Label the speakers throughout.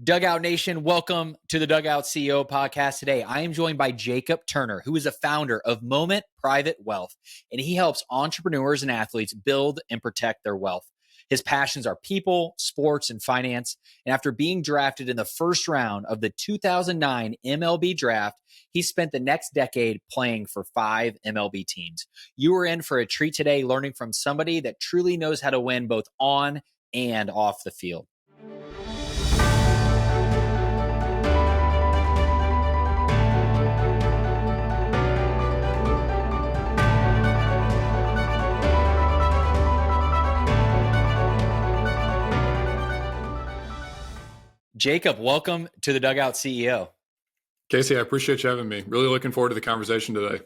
Speaker 1: Dugout Nation, welcome to the Dugout CEO podcast. Today, I am joined by Jacob Turner, who is a founder of Moment Private Wealth, and he helps entrepreneurs and athletes build and protect their wealth. His passions are people, sports, and finance. And after being drafted in the first round of the 2009 MLB draft, he spent the next decade playing for 5 MLB teams. You are in for a treat today, learning from somebody that truly knows how to win both on and off the field. Jacob, welcome to the Dugout CEO.
Speaker 2: Casey, I appreciate you having me. Really looking forward to the conversation today.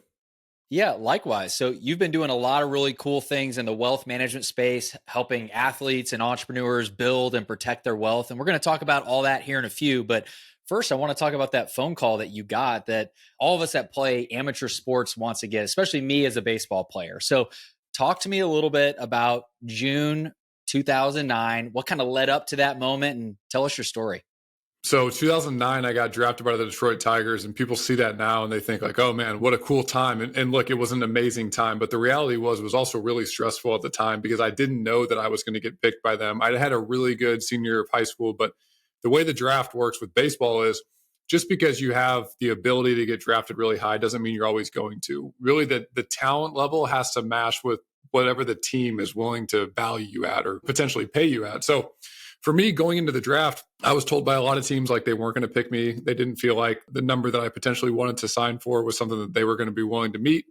Speaker 1: Yeah, likewise. So you've been doing a lot of really cool things in the wealth management space, helping athletes and entrepreneurs build and protect their wealth. And we're going to talk about all that here in a few. But first, I want to talk about that phone call that you got that all of us that play amateur sports wants to get, especially me as a baseball player. So talk to me a little bit about June 2009. What kind of led up to that moment, and tell us your story.
Speaker 2: So 2009, I got drafted by the Detroit Tigers, and people see that now and they think like, oh man, what a cool time. And look, it was an amazing time. But the reality was, it was also really stressful at the time because I didn't know that I was going to get picked by them. I had a really good senior year of high school, but the way the draft works with baseball is just because you have the ability to get drafted really high doesn't mean you're always going to. Really, the talent level has to match with whatever the team is willing to value you at or potentially pay you at. So for me, going into the draft, I was told by a lot of teams like they weren't going to pick me. They didn't feel like the number that I potentially wanted to sign for was something that they were going to be willing to meet.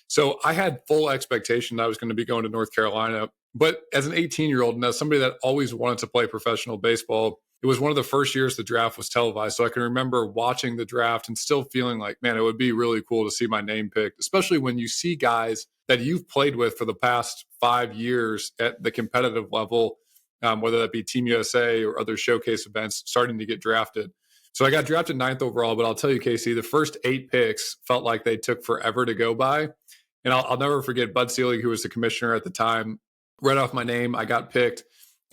Speaker 2: So I had full expectation that I was going to be going to North Carolina. But as an 18-year-old and as somebody that always wanted to play professional baseball, it was one of the first years the draft was televised. So I can remember watching the draft and still feeling like, man, it would be really cool to see my name picked, especially when you see guys that you've played with for the past 5 years at the competitive level, whether that be Team USA or other showcase events, starting to get drafted. So I got drafted 9th overall, but I'll tell you, Casey, the first 8 picks felt like they took forever to go by. And I'll never forget Bud Selig, who was the commissioner at the time, read off my name. I got picked,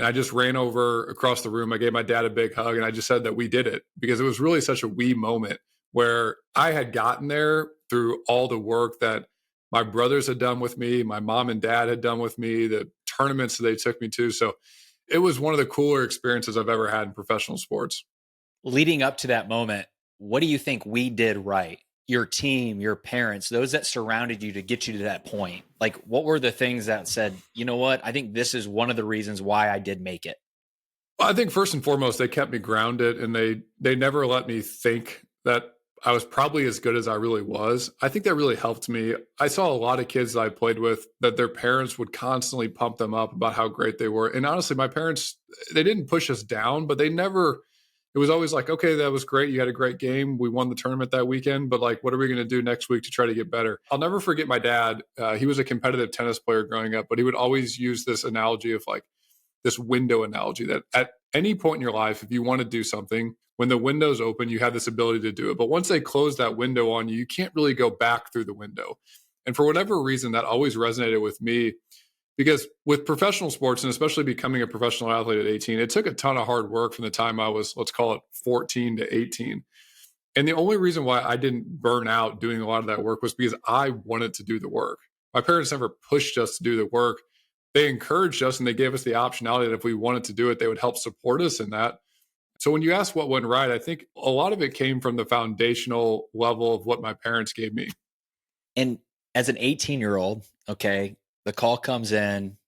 Speaker 2: and I just ran over across the room. I gave my dad a big hug, and I just said that we did it because it was really such a we moment where I had gotten there through all the work that my brothers had done with me, my mom and dad had done with me, the tournaments that they took me to. So it was one of the cooler experiences I've ever had in professional sports.
Speaker 1: Leading up to that moment, what do you think we did right? Your team, your parents, those that surrounded you to get you to that point. Like, what were the things that said, you know what, I think this is one of the reasons why I did make it?
Speaker 2: Well, I think first and foremost, they kept me grounded, and they never let me think that I was probably as good as I really was. I think that really helped me. I saw a lot of kids that I played with that their parents would constantly pump them up about how great they were. And honestly, my parents, they didn't push us down, but it was always like, okay, that was great. You had a great game. We won the tournament that weekend, but like, what are we going to do next week to try to get better? I'll never forget my dad. He was a competitive tennis player growing up, but he would always use this analogy of like this window analogy that at any point in your life, if you want to do something, when the window's open, you have this ability to do it. But once they close that window on you, you can't really go back through the window. And for whatever reason, that always resonated with me because with professional sports, and especially becoming a professional athlete at 18, it took a ton of hard work from the time I was, let's call it 14 to 18. And the only reason why I didn't burn out doing a lot of that work was because I wanted to do the work. My parents never pushed us to do the work. They encouraged us and they gave us the optionality that if we wanted to do it, they would help support us in that. So when you ask what went right, I think a lot of it came from the foundational level of what my parents gave me.
Speaker 1: And as an 18-year-old, okay, the call comes in,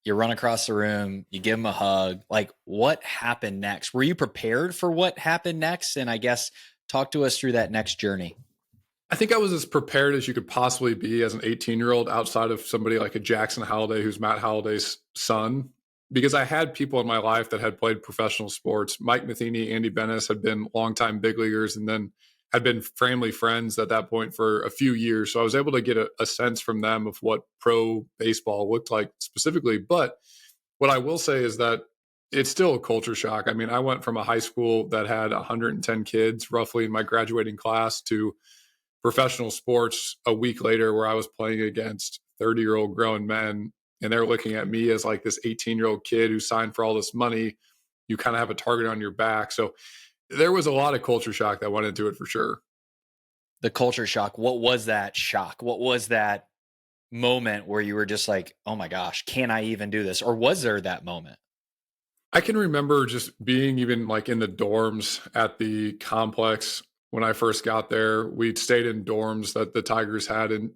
Speaker 1: you run across the room, you give them a hug. Like, what happened next? Were you prepared for what happened next? And I guess talk to us through that next journey.
Speaker 2: I think I was as prepared as you could possibly be as an 18-year-old outside of somebody like a Jackson Halliday, who's Matt Halliday's son, because I had people in my life that had played professional sports. Mike Matheny, Andy Bennis had been longtime big leaguers and then had been family friends at that point for a few years. So I was able to get a sense from them of what pro baseball looked like specifically. But what I will say is that it's still a culture shock. I mean, I went from a high school that had 110 kids roughly in my graduating class to professional sports a week later where I was playing against 30-year-old grown men. And they're looking at me as like this 18-year-old kid who signed for all this money you kind of have a target on your back. So there was a lot of culture shock that went into it for sure.
Speaker 1: The culture shock. What was that shock? What was that moment where you were just like, oh my gosh, can I even do this? Or was there that moment?
Speaker 2: I can remember just being even like in the dorms at the complex when I first got there. We'd stayed in dorms that the Tigers had, and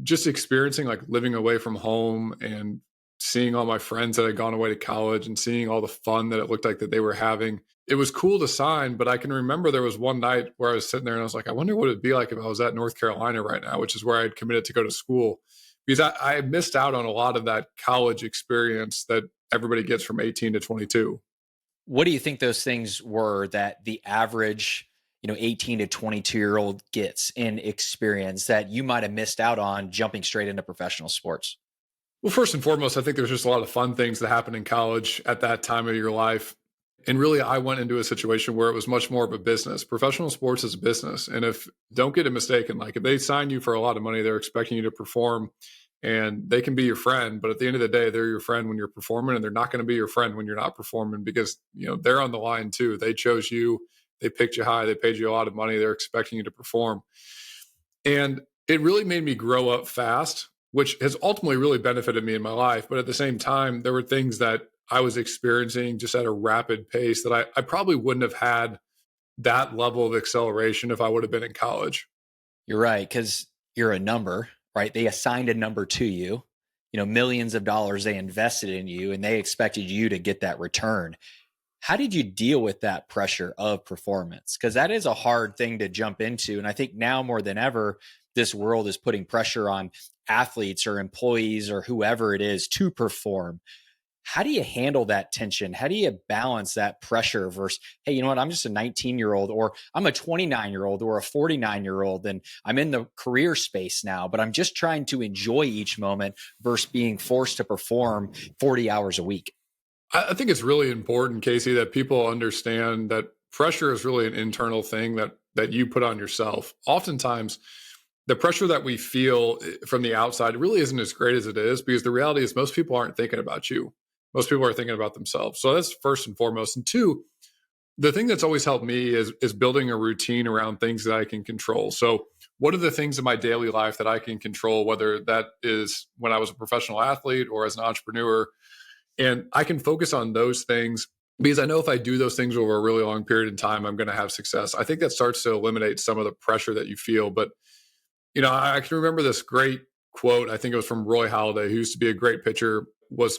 Speaker 2: just experiencing like living away from home and seeing all my friends that had gone away to college and seeing all the fun that it looked like that they were having. It was cool to sign, but I can remember there was one night where I was sitting there and I was like, I wonder what it'd be like if I was at North Carolina right now, which is where I had committed to go to school. Because I missed out on a lot of that college experience that everybody gets from 18 to 22.
Speaker 1: What do you think those things were that the average, 18 to 22-year-old gets in experience that you might have missed out on jumping straight into professional sports?
Speaker 2: Well, first and foremost, I think there's just a lot of fun things that happen in college at that time of your life. And really, I went into a situation where it was much more of a business. Professional sports is a business. And if, don't get it mistaken, like if they sign you for a lot of money, they're expecting you to perform, and they can be your friend. But at the end of the day, they're your friend when you're performing, and they're not going to be your friend when you're not performing, because, they're on the line too. They chose you, they picked you high, they paid you a lot of money, they're expecting you to perform. And it really made me grow up fast, which has ultimately really benefited me in my life. But at the same time, there were things that I was experiencing just at a rapid pace that I probably wouldn't have had that level of acceleration if I would have been in college.
Speaker 1: You're right, because you're a number, right? They assigned a number to you, millions of dollars they invested in you, and they expected you to get that return. How did you deal with that pressure of performance? Because that is a hard thing to jump into. And I think now more than ever, this world is putting pressure on athletes or employees or whoever it is to perform. How do you handle that tension? How do you balance that pressure versus, hey, you know what? I'm just a 19-year-old, or I'm a 29-year-old, or a 49-year-old, and I'm in the career space now, but I'm just trying to enjoy each moment versus being forced to perform 40 hours a week.
Speaker 2: I think it's really important, Casey, that people understand that pressure is really an internal thing that you put on yourself. Oftentimes, the pressure that we feel from the outside really isn't as great as it is, because the reality is most people aren't thinking about you. Most people are thinking about themselves. So that's first and foremost. And two, the thing that's always helped me is building a routine around things that I can control. So what are the things in my daily life that I can control, whether that is when I was a professional athlete or as an entrepreneur? And I can focus on those things because I know if I do those things over a really long period of time, I'm going to have success. I think that starts to eliminate some of the pressure that you feel. But, I can remember this great quote. I think it was from Roy Halladay, who used to be a great pitcher, was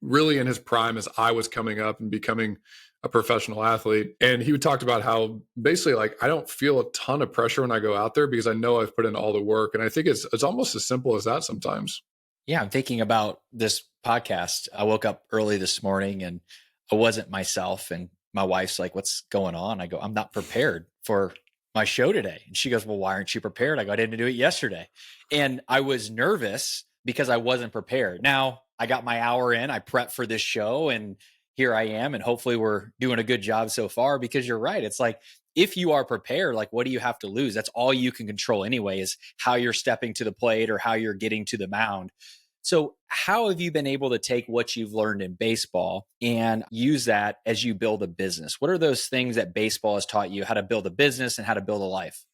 Speaker 2: really in his prime as I was coming up and becoming a professional athlete. And he talked about how basically, like, I don't feel a ton of pressure when I go out there because I know I've put in all the work. And I think it's almost as simple as that sometimes.
Speaker 1: Yeah, I'm thinking about this podcast. I woke up early this morning and I wasn't myself. And my wife's like, what's going on? I go, I'm not prepared for my show today. And she goes, well, why aren't you prepared? I go, I didn't do it yesterday. And I was nervous because I wasn't prepared. Now I got my hour in, I prepped for this show, and here I am. And hopefully we're doing a good job so far, because you're right. It's like, if you are prepared, like, what do you have to lose? That's all you can control anyway, is how you're stepping to the plate or how you're getting to the mound. So how have you been able to take what you've learned in baseball and use that as you build a business? What are those things that baseball has taught you, how to build a business and how to build a life?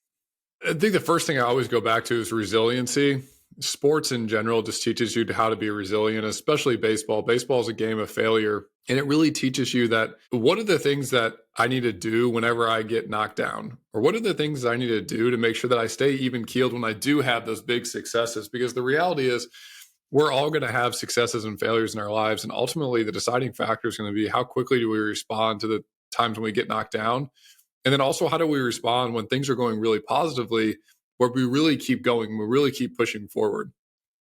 Speaker 2: I think the first thing I always go back to is resiliency. Sports in general just teaches you how to be resilient, especially baseball. Baseball is a game of failure. And it really teaches you that what are the things that I need to do whenever I get knocked down? Or what are the things I need to do to make sure that I stay even keeled when I do have those big successes? Because the reality is, we're all going to have successes and failures in our lives. And ultimately, the deciding factor is going to be how quickly do we respond to the times when we get knocked down? And then also, how do we respond when things are going really positively, where we really keep going, we really keep pushing forward?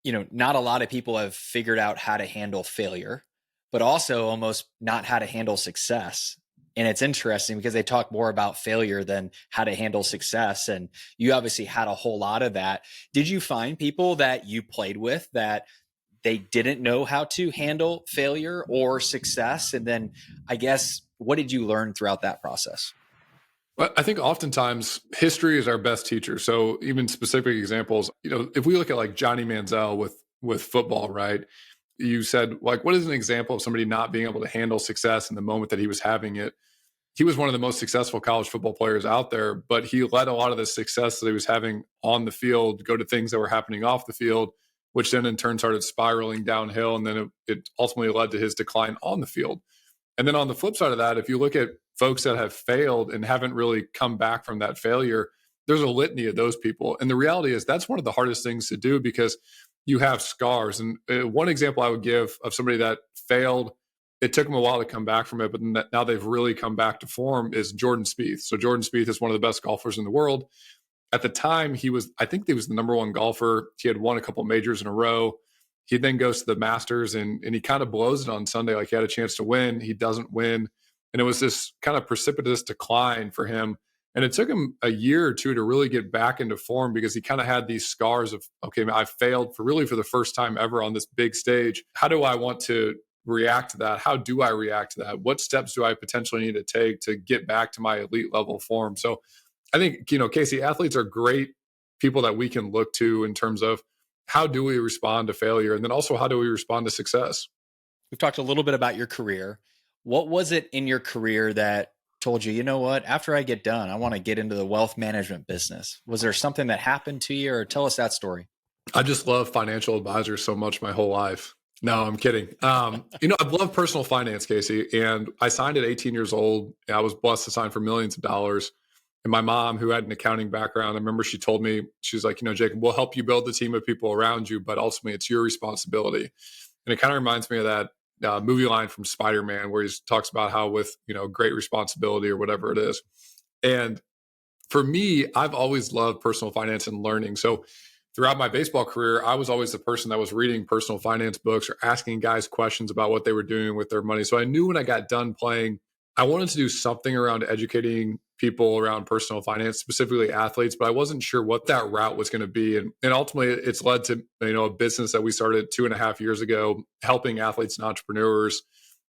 Speaker 1: Not a lot of people have figured out how to handle failure, but also almost not how to handle success. And it's interesting because they talk more about failure than how to handle success. And you obviously had a whole lot of that. Did you find people that you played with that they didn't know how to handle failure or success? And then I guess, what did you learn throughout that process?
Speaker 2: Well, I think oftentimes history is our best teacher. So even specific examples, if we look at like Johnny Manziel with football, right? you said, like, what is an example of somebody not being able to handle success in the moment that he was having it? He was one of the most successful college football players out there, but he let a lot of the success that he was having on the field go to things that were happening off the field, which then in turn started spiraling downhill. And then it ultimately led to his decline on the field. And then on the flip side of that, if you look at folks that have failed and haven't really come back from that failure, there's a litany of those people. And the reality is that's one of the hardest things to do because you have scars. And one example I would give of somebody that failed, it took them a while to come back from it, but now they've really come back to form, is Jordan Spieth. So Jordan Spieth is one of the best golfers in the world. At the time, I think he was the number one golfer. He had won a couple majors in a row. He then goes to the Masters and he kind of blows it on Sunday. Like he had a chance to win. He doesn't win. And it was this kind of precipitous decline for him. And it took him a year or two to really get back into form because he kind of had these scars of, okay, I failed for the first time ever on this big stage. How do I want to react to that? How do I react to that? What steps do I potentially need to take to get back to my elite level form? So I think, Casey, athletes are great people that we can look to in terms of how do we respond to failure? And then also, how do we respond to success?
Speaker 1: We've talked a little bit about your career. What was it in your career that told you, you know what, after I get done, I want to get into the wealth management business? Was there something that happened to you, or tell us that story?
Speaker 2: I just love financial advisors so much my whole life. No, I'm kidding. I've loved personal finance, Casey, and I signed at 18 years old. I was blessed to sign for millions of dollars. And my mom, who had an accounting background, I remember she told me, she's like, Jacob, we'll help you build the team of people around you, but ultimately it's your responsibility. And it kind of reminds me of that movie line from Spider-Man where he talks about how with, great responsibility or whatever it is. And for me, I've always loved personal finance and learning. So throughout my baseball career, I was always the person that was reading personal finance books or asking guys questions about what they were doing with their money. So I knew when I got done playing, I wanted to do something around educating people around personal finance, specifically athletes, but I wasn't sure what that route was going to be. And ultimately it's led to, a business that we started 2.5 years ago, helping athletes and entrepreneurs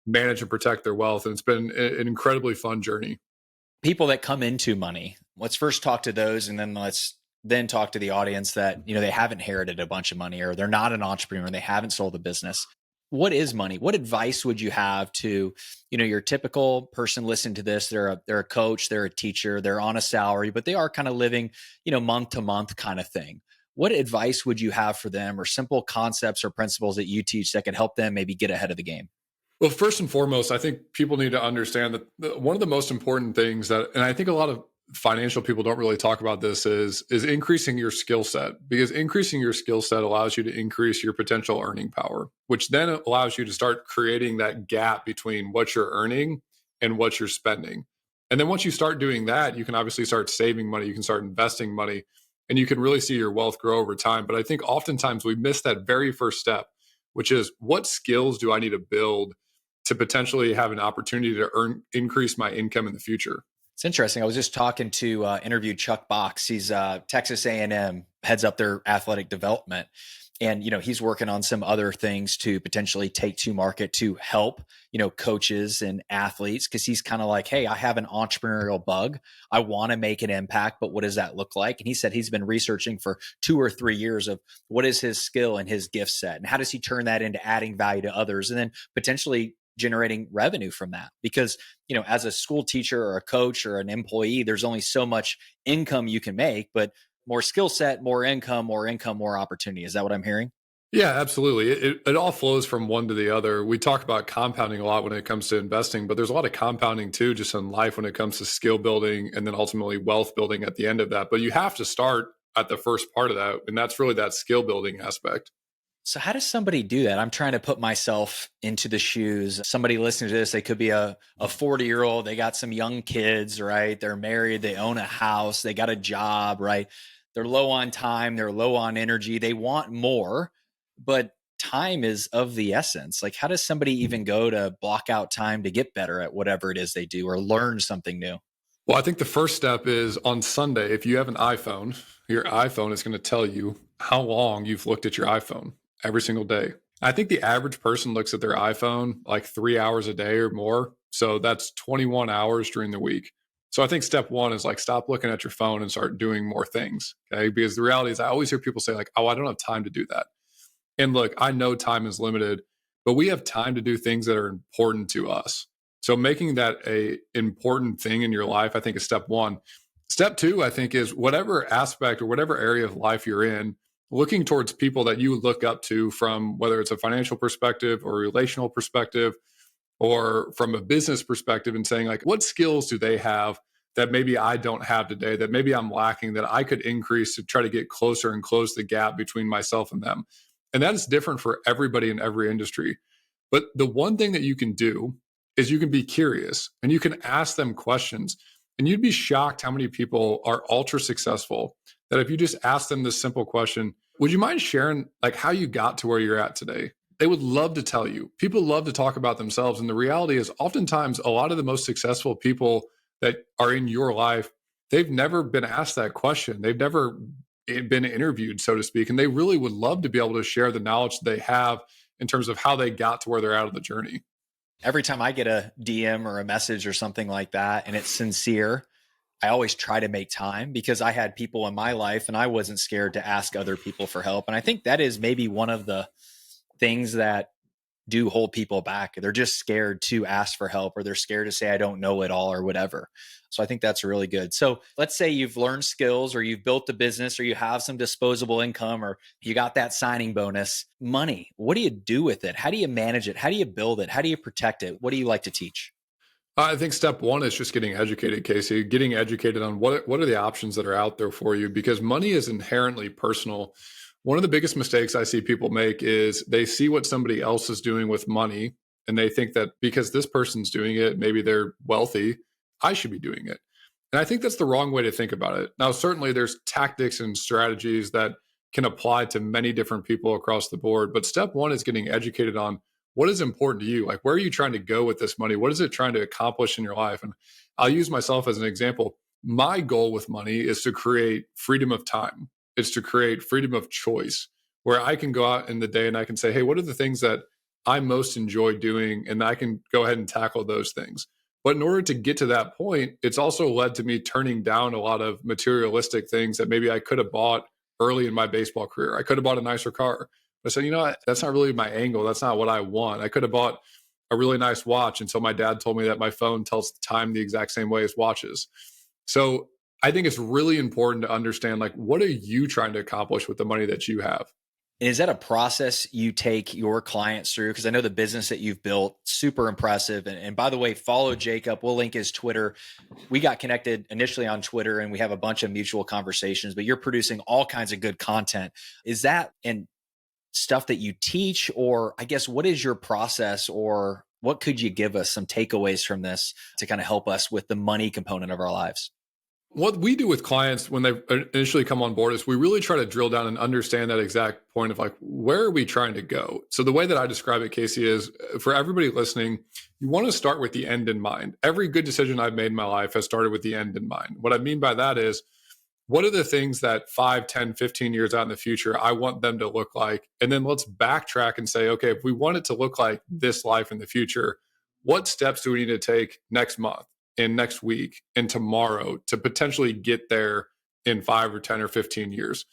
Speaker 2: manage and protect their wealth. And it's been an incredibly fun journey.
Speaker 1: People that come into money, let's first talk to those, and then let's talk to the audience that, they haven't inherited a bunch of money, or they're not an entrepreneur and they haven't sold a business. What is money? What advice would you have to, your typical person listening to this? They're a coach, they're a teacher, they're on a salary, but they are kind of living, month to month kind of thing. What advice would you have for them, or simple concepts or principles that you teach that could help them maybe get ahead of the game?
Speaker 2: Well, first and foremost, I think people need to understand that one of the most important things that, and I think a lot of financial people don't really talk about this, is increasing your skill set, because increasing your skill set allows you to increase your potential earning power, which then allows you to start creating that gap between what you're earning and what you're spending. And then once you start doing that, you can obviously start saving money, you can start investing money, and you can really see your wealth grow over time. But I think oftentimes we miss that very first step, which is, what skills do I need to build to potentially have an opportunity to increase my income in the future?
Speaker 1: It's interesting. I was just talking to interviewed Chuck Box. He's Texas A&M, heads up their athletic development. And, he's working on some other things to potentially take to market to help, coaches and athletes. Cause he's kind of like, hey, I have an entrepreneurial bug. I want to make an impact, but what does that look like? And he said he's been researching for 2 or 3 years of what is his skill and his gift set, and how does he turn that into adding value to others, and then potentially generating revenue from that. Because, as a school teacher or a coach or an employee, there's only so much income you can make, but more skill set, more income, more opportunity. Is that what I'm hearing?
Speaker 2: Yeah, absolutely. It all flows from one to the other. We talk about compounding a lot when it comes to investing, but there's a lot of compounding too, just in life when it comes to skill building and then ultimately wealth building at the end of that. But you have to start at the first part of that. And that's really that skill building aspect.
Speaker 1: So how does somebody do that? I'm trying to put myself into the shoes. Somebody listening to this, they could be a 40-year-old. They got some young kids, right? They're married. They own a house. They got a job, right? They're low on time. They're low on energy. They want more, but time is of the essence. Like, how does somebody even go to block out time to get better at whatever it is they do, or learn something new?
Speaker 2: Well, I think the first step is on Sunday, if you have an iPhone, your iPhone is going to tell you how long you've looked at your iPhone every single day. I think the average person looks at their iPhone like 3 hours a day or more. So that's 21 hours during the week. So I think step one is like, stop looking at your phone and start doing more things. Okay. Because the reality is, I always hear people say like, oh, I don't have time to do that. And look, I know time is limited, but we have time to do things that are important to us. So making that a important thing in your life, I think, is step one. Step two, I think, is whatever aspect or whatever area of life you're in, looking towards people that you look up to, from whether it's a financial perspective or a relational perspective or from a business perspective, and saying, like, what skills do they have that maybe I don't have today, that maybe I'm lacking, that I could increase to try to get closer and close the gap between myself and them. And that is different for everybody in every industry. But the one thing that you can do is you can be curious and you can ask them questions. And you'd be shocked how many people are ultra successful that if you just ask them this simple question, would you mind sharing like how you got to where you're at today? They would love to tell you. People love to talk about themselves. And the reality is, oftentimes, a lot of the most successful people that are in your life, they've never been asked that question. They've never been interviewed, so to speak. And they really would love to be able to share the knowledge they have in terms of how they got to where they're at on the journey.
Speaker 1: Every time I get a DM or a message or something like that, and it's sincere, I always try to make time, because I had people in my life and I wasn't scared to ask other people for help. And I think that is maybe one of the things that do hold people back. They're just scared to ask for help, or they're scared to say, I don't know it all, or whatever. So I think that's really good. So let's say you've learned skills, or you've built a business, or you have some disposable income, or you got that signing bonus. Money, what do you do with it? How do you manage it? How do you build it? How do you protect it? What do you like to teach?
Speaker 2: I think step one is just getting educated, Casey, getting educated on what are the options that are out there for you, because money is inherently personal. One of the biggest mistakes I see people make is they see what somebody else is doing with money, and they think that because this person's doing it, maybe they're wealthy, I should be doing it. And I think that's the wrong way to think about it. Now, certainly there's tactics and strategies that can apply to many different people across the board. But step one is getting educated on what is important to you. Like, where are you trying to go with this money? What is it trying to accomplish in your life? And I'll use myself as an example. My goal with money is to create freedom of time. It's to create freedom of choice, where I can go out in the day and I can say, hey, what are the things that I most enjoy doing? And I can go ahead and tackle those things. But in order to get to that point, it's also led to me turning down a lot of materialistic things that maybe I could have bought early in my baseball career. I could have bought a nicer car. But I said, you know what? That's not really my angle. That's not what I want. I could have bought a really nice watch until my dad told me that my phone tells the time the exact same way as watches. So I think it's really important to understand, like, what are you trying to accomplish with the money that you have?
Speaker 1: And is that a process you take your clients through? Because I know the business that you've built, super impressive. And by the way, follow Jacob. We'll link his Twitter. We got connected initially on Twitter, and we have a bunch of mutual conversations, but you're producing all kinds of good content. Is that in stuff that you teach, or I guess what is your process, or what could you give us some takeaways from this to kind of help us with the money component of our lives?
Speaker 2: What we do with clients when they initially come on board is we really try to drill down and understand that exact point of, like, where are we trying to go? So the way that I describe it, Casey, is for everybody listening, you want to start with the end in mind. Every good decision I've made in my life has started with the end in mind. What I mean by that is, what are the things that 5, 10, 15 years out in the future, I want them to look like? And then let's backtrack and say, okay, if we want it to look like this life in the future, what steps do we need to take next month and next week and tomorrow to potentially get there in 5 or 10 or 15 years?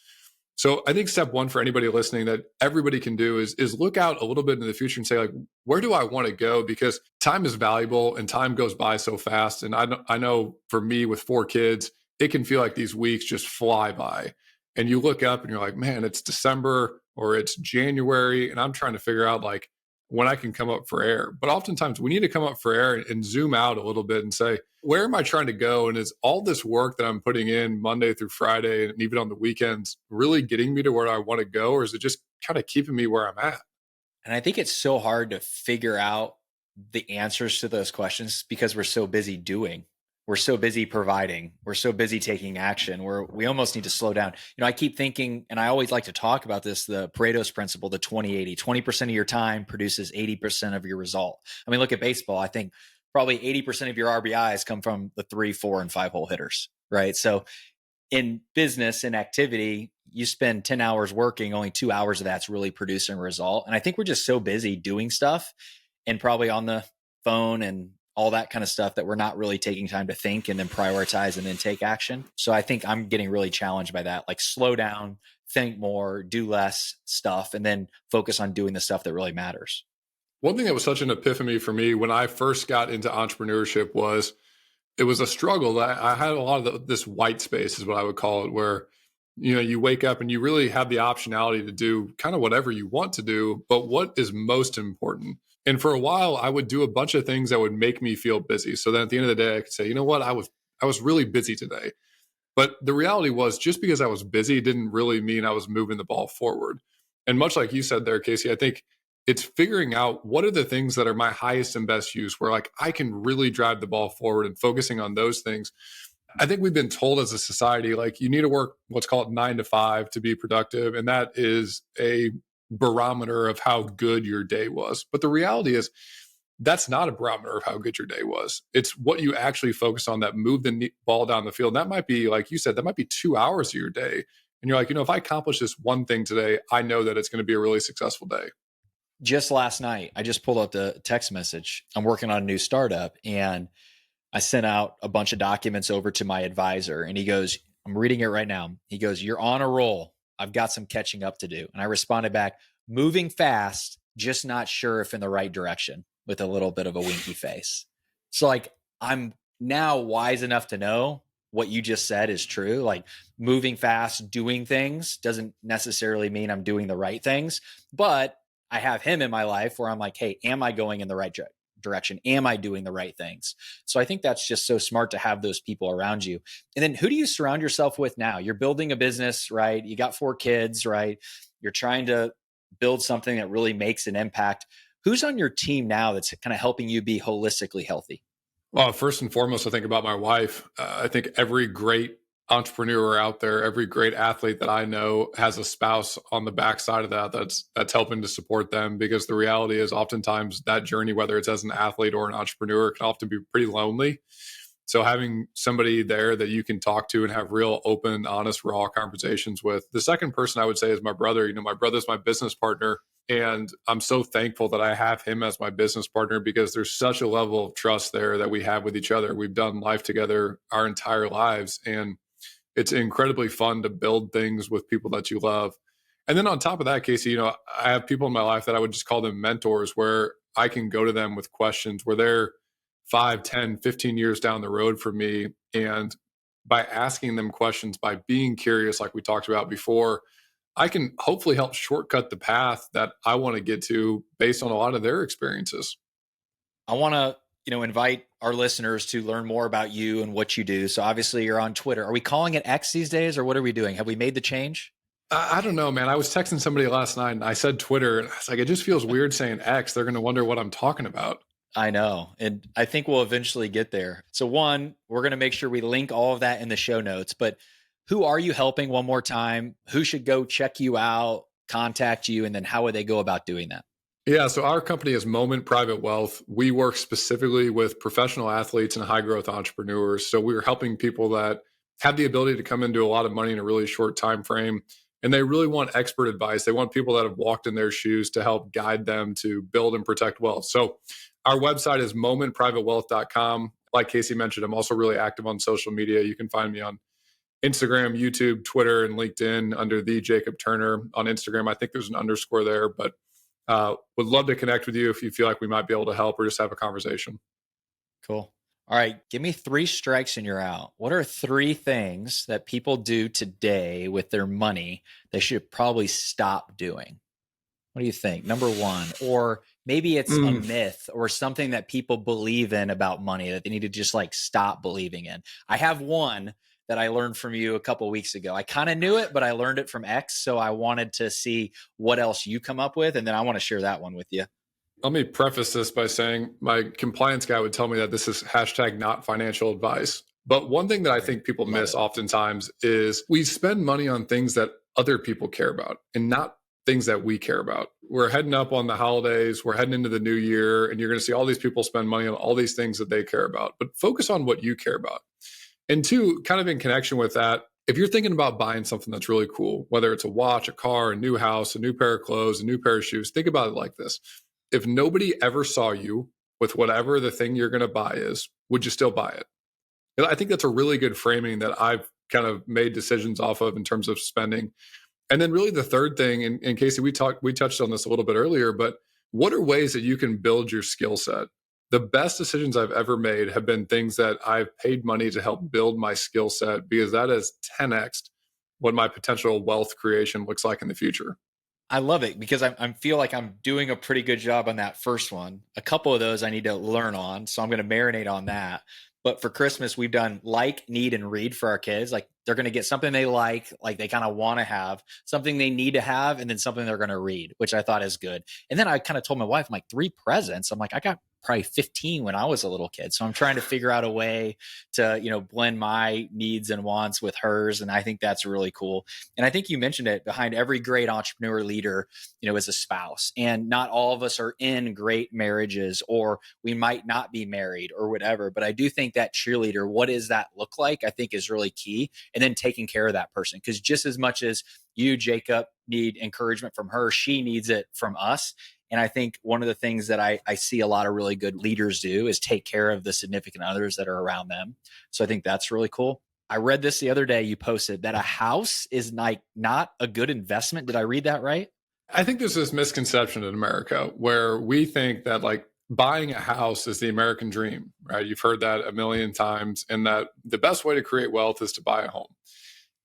Speaker 2: So I think step one for anybody listening that everybody can do is look out a little bit in the future and say, like, where do I want to go? Because time is valuable and time goes by so fast. And I know for me with 4 kids, it can feel like these weeks just fly by. And you look up and you're like, man, it's December or it's January. And I'm trying to figure out, like, when I can come up for air. But oftentimes we need to come up for air and zoom out a little bit and say, where am I trying to go? And is all this work that I'm putting in Monday through Friday and even on the weekends really getting me to where I want to go? Or is it just kind of keeping me where I'm at?
Speaker 1: And I think it's so hard to figure out the answers to those questions because we're so busy doing. We're so busy providing. We're so busy taking action where we almost need to slow down. I keep thinking, and I always like to talk about this, the Pareto's principle, the 20-80. 20% of your time produces 80% of your result. I mean, look at baseball. I think probably 80% of your RBIs come from the 3, 4, and 5 hole hitters, right? So in business and activity, you spend 10 hours working, only 2 hours of that's really producing a result. And I think we're just so busy doing stuff and probably on the phone and all that kind of stuff that we're not really taking time to think and then prioritize and then take action. So I think I'm getting really challenged by that. Like, slow down, think more, do less stuff, and then focus on doing the stuff that really matters.
Speaker 2: One thing that was such an epiphany for me when I first got into entrepreneurship was it was a struggle. I had a lot of this white space is what I would call it, where you wake up and you really have the optionality to do kind of whatever you want to do, but what is most important? And for a while, I would do a bunch of things that would make me feel busy. So then at the end of the day, I could say, you know what, I was really busy today. But the reality was, just because I was busy didn't really mean I was moving the ball forward. And much like you said there, Casey, I think it's figuring out what are the things that are my highest and best use where like I can really drive the ball forward and focusing on those things. I think we've been told as a society, like you need to work what's called 9 to 5 to be productive. And that is a barometer of how good your day was. But the reality is, that's not a barometer of how good your day was. It's what you actually focus on that moved the ball down the field. And that might be, like you said, that might be 2 hours of your day. And you're like, if I accomplish this one thing today, I know that it's going to be a really successful day.
Speaker 1: Just last night, I just pulled up the text message. I'm working on a new startup and I sent out a bunch of documents over to my advisor and he goes, I'm reading it right now. He goes, you're on a roll. I've got some catching up to do. And I responded back, moving fast, just not sure if in the right direction, with a little bit of a winky face. So like, I'm now wise enough to know what you just said is true. Like moving fast, doing things doesn't necessarily mean I'm doing the right things, but I have him in my life where I'm like, hey, am I going in the right direction? Am I doing the right things? So I think that's just so smart to have those people around you. And then who do you surround yourself with now? You're building a business, right? You got 4 kids, right? You're trying to build something that really makes an impact. Who's on your team now that's kind of helping you be holistically healthy?
Speaker 2: Well, first and foremost, I think about my wife. I think every great entrepreneur out there, every great athlete that I know has a spouse on the backside of that's helping to support them. Because the reality is, oftentimes that journey, whether it's as an athlete or an entrepreneur, can often be pretty lonely. So having somebody there that you can talk to and have real open, honest, raw conversations with. The second person I would say is my brother. My brother's my business partner. And I'm so thankful that I have him as my business partner because there's such a level of trust there that we have with each other. We've done life together our entire lives. And it's incredibly fun to build things with people that you love. And then on top of that, Casey, I have people in my life that I would just call them mentors where I can go to them with questions where they're 5, 10, 15 years down the road for me. And by asking them questions, by being curious, like we talked about before, I can hopefully help shortcut the path that I want to get to based on a lot of their experiences.
Speaker 1: I want to, invite our listeners to learn more about you and what you do. So obviously you're on Twitter. Are we calling it X these days or what are we doing? Have we made the change?
Speaker 2: I don't know, man. I was texting somebody last night and I said Twitter and I was like, it just feels weird saying X. They're going to wonder what I'm talking about.
Speaker 1: I know. And I think we'll eventually get there. So one, we're going to make sure we link all of that in the show notes, but who are you helping one more time? Who should go check you out, contact you, and then how would they go about doing that?
Speaker 2: Yeah, so our company is Moment Private Wealth. We work specifically with professional athletes and high growth entrepreneurs. So we're helping people that have the ability to come into a lot of money in a really short time frame. And they really want expert advice. They want people that have walked in their shoes to help guide them to build and protect wealth. So our website is momentprivatewealth.com. Like Casey mentioned, I'm also really active on social media. You can find me on Instagram, YouTube, Twitter, and LinkedIn under the Jacob Turner. On Instagram, I think there's an underscore there, but would love to connect with you if you feel like we might be able to help or just have a conversation.
Speaker 1: Cool. All right. Give me 3 strikes and you're out. What are 3 things that people do today with their money they should probably stop doing? What do you think? Number 1, or maybe it's a myth or something that people believe in about money that they need to just like stop believing in. I have one that I learned from you a couple of weeks ago. I kind of knew it, but I learned it from X. So I wanted to see what else you come up with. And then I want to share that one with you.
Speaker 2: Let me preface this by saying my compliance guy would tell me that this is hashtag not financial advice. But one thing that I think people miss oftentimes is we spend money on things that other people care about and not things that we care about. We're heading up on the holidays, we're heading into the new year, and you're going to see all these people spend money on all these things that they care about. But focus on what you care about. And 2, kind of in connection with that, if you're thinking about buying something that's really cool, whether it's a watch, a car, a new house, a new pair of clothes, a new pair of shoes, think about it like this. If nobody ever saw you with whatever the thing you're going to buy is, would you still buy it? And I think that's a really good framing that I've kind of made decisions off of in terms of spending. And then really the third thing, and Casey, we touched on this a little bit earlier, but what are ways that you can build your skill set? The best decisions I've ever made have been things that I've paid money to help build my skill set, because that is 10x what my potential wealth creation looks like in the future.
Speaker 1: I love it because I feel like I'm doing a pretty good job on that first one. A couple of those I need to learn on, so I'm going to marinate on that. But for Christmas, we've done like, need, and read for our kids. Like they're going to get something they like they kind of want to have, something they need to have, and then something they're going to read, which I thought is good. And then I kind of told my wife, I'm like, 3 presents. I'm like, I got probably 15 when I was a little kid. So I'm trying to figure out a way to, blend my needs and wants with hers. And I think that's really cool. And I think you mentioned it, behind every great entrepreneur leader, is a spouse. And not all of us are in great marriages, or we might not be married or whatever. But I do think that cheerleader, what does that look like? I think is really key. And then taking care of that person. Because just as much as you, Jacob, need encouragement from her, she needs it from us. And I think one of the things that I see a lot of really good leaders do is take care of the significant others that are around them. So I think that's really cool. I read this the other day. You posted that a house is not a good investment. Did I read that right?
Speaker 2: I think there's this misconception in America where we think that buying a house is the American dream, right? You've heard that a million times, and that the best way to create wealth is to buy a home.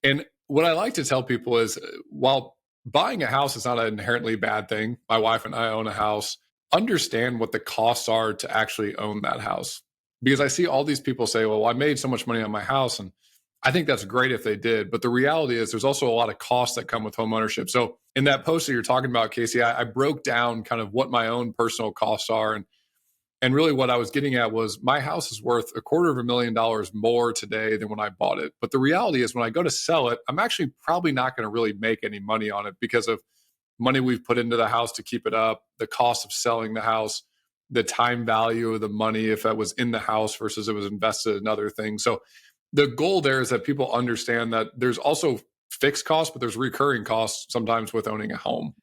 Speaker 2: And what I like to tell people is, while buying a house is not an inherently bad thing, my wife and I own a house, understand what the costs are to actually own that house. Because I see all these people say, well, I made so much money on my house. And I think that's great if they did. But the reality is there's also a lot of costs that come with home ownership. So in that post that you're talking about, Casey, I broke down kind of what my own personal costs are. And really what I was getting at was, my house is worth $250,000 more today than when I bought it. But the reality is, when I go to sell it, I'm actually probably not going to really make any money on it, because of money we've put into the house to keep it up, the cost of selling the house, the time value of the money if that was in the house versus it was invested in other things. So the goal there is that people understand that there's also fixed costs, but there's recurring costs sometimes with owning a home.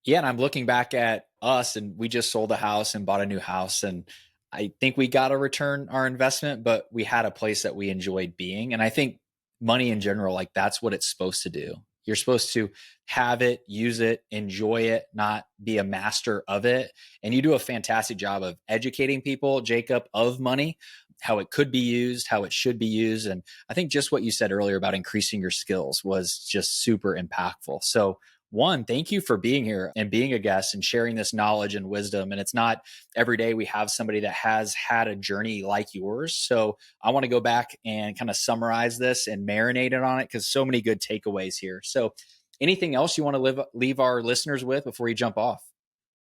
Speaker 1: Yeah. And I'm looking back at us, and we just sold a house and bought a new house. And I think we got to return our investment, but we had a place that we enjoyed being. And I think money in general, that's what it's supposed to do. You're supposed to have it, use it, enjoy it, not be a master of it. And you do a fantastic job of educating people, Jacob, of money, how it could be used, how it should be used. And I think just what you said earlier about increasing your skills was just super impactful. So one, thank you for being here and being a guest and sharing this knowledge and wisdom. And it's not every day we have somebody that has had a journey like yours. So I want to go back and kind of summarize this and marinate it on it, because so many good takeaways here. So anything else you want to leave our listeners with before you jump off?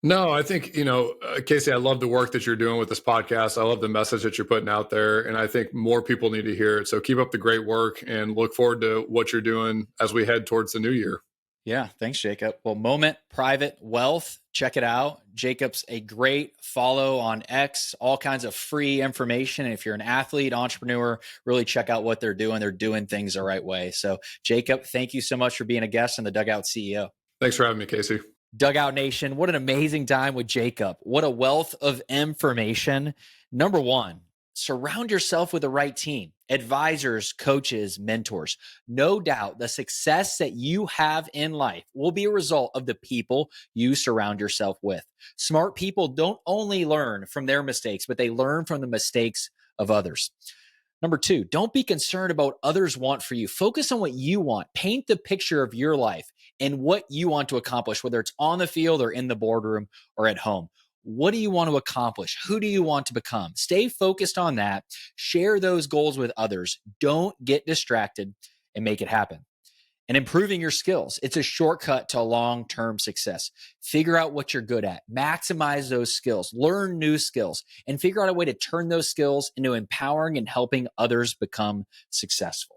Speaker 2: No, I think, Casey, I love the work that you're doing with this podcast. I love the message that you're putting out there. And I think more people need to hear it. So keep up the great work, and look forward to what you're doing as we head towards the new year.
Speaker 1: Yeah. Thanks, Jacob. Well, Moment Private Wealth, check it out. Jacob's a great follow on X, all kinds of free information. And if you're an athlete, entrepreneur, really check out what they're doing. They're doing things the right way. So Jacob, thank you so much for being a guest on the Dugout CEO.
Speaker 2: Thanks for having me, Casey.
Speaker 1: Dugout Nation, what an amazing time with Jacob. What a wealth of information. Number one, surround yourself with the right team, advisors, coaches, mentors. No doubt the success that you have in life will be a result of the people you surround yourself with. Smart people don't only learn from their mistakes, but they learn from the mistakes of others. Number two, don't be concerned about what others want for you. Focus on what you want. Paint the picture of your life and what you want to accomplish, whether it's on the field or in the boardroom or at home. What do you want to accomplish? Who do you want to become? Stay focused on that. Share those goals with others. Don't get distracted, and make it happen. And improving your skills. It's a shortcut to long-term success. Figure out what you're good at. Maximize those skills. Learn new skills, and figure out a way to turn those skills into empowering and helping others become successful.